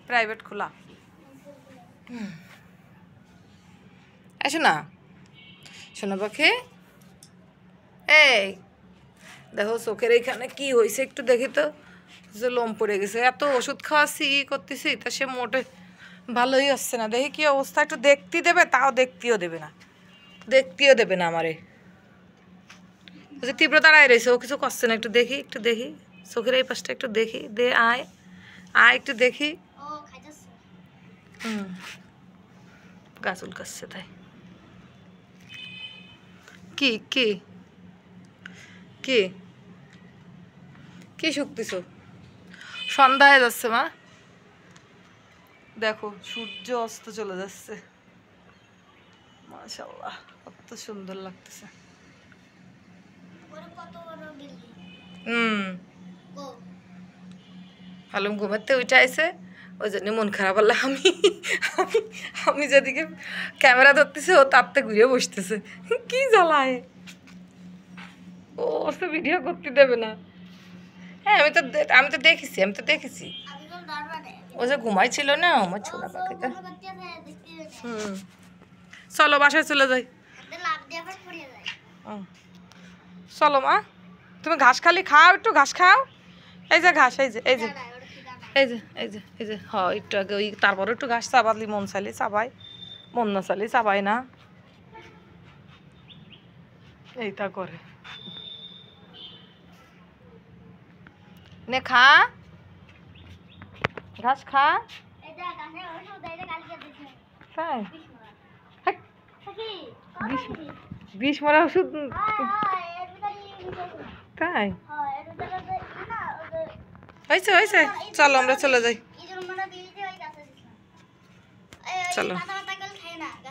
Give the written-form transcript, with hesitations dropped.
Private খোলা। আসো না শোনা পাখি, এই দেখো চোখের এইখানে কি হয়েছে একটু দেখি তো, যে লোম পড়ে গেছে। এত ওষুধ খাওয়াচ্ছি ই করতেছি তা সে মোটে ভালোই আসছে না। দেখি কি অবস্থা, একটু দেখতে দেবে, তাও দেখতেও দেবে না, দেখতেও দেবে না আমারে। তীব্র দাঁড়ায় রয়েছে, ও কিছু করছে না। একটু দেখি, একটু দেখি চোখের এই পাশটা একটু দেখি, দে আয় আয় একটু দেখি। গাছ উলকাচ্ছে তাই। কি কি কি কি শুকতিছ? সন্ধ্যা হয়ে যাচ্ছে মা, দেখো সূর্য অস্ত চলে যাচ্ছে। মাশাআল্লাহ কত সুন্দর লাগতেছে। আলম ঘুমাতে উঠে আইছে, ওই জন্য মন খারাপ হলো। আমি আমি আমি যেদিকে ক্যামেরা ধরতেছে ও তারতে ঘুরে বসতেছে, কি জ্বালায়। ও তো ভিডিও করতে দেবে না। হ্যাঁ আমি তো দেখেছি। ও যে ঘুমাইছিল না আমার ছোড়া পাখিটা। চলো বাসায় চলে যাই। চলো মা, তুমি ঘাস খালি খাও, একটু ঘাস খাও। এই যে ঘাস, এই যে এই যে এই যে এই যে এই যে হয় একটু আগে ওই, তারপরে একটু ঘাস চাবালি, মন চালি চাবাই, মন না চালি চাবাই না, এইটা করে। নে খা ঘাস খা। তাই বিষ মরা ওষুধ? তাই হয়েছে হয়েছে, চলো আমরা চলে যাই, চলো।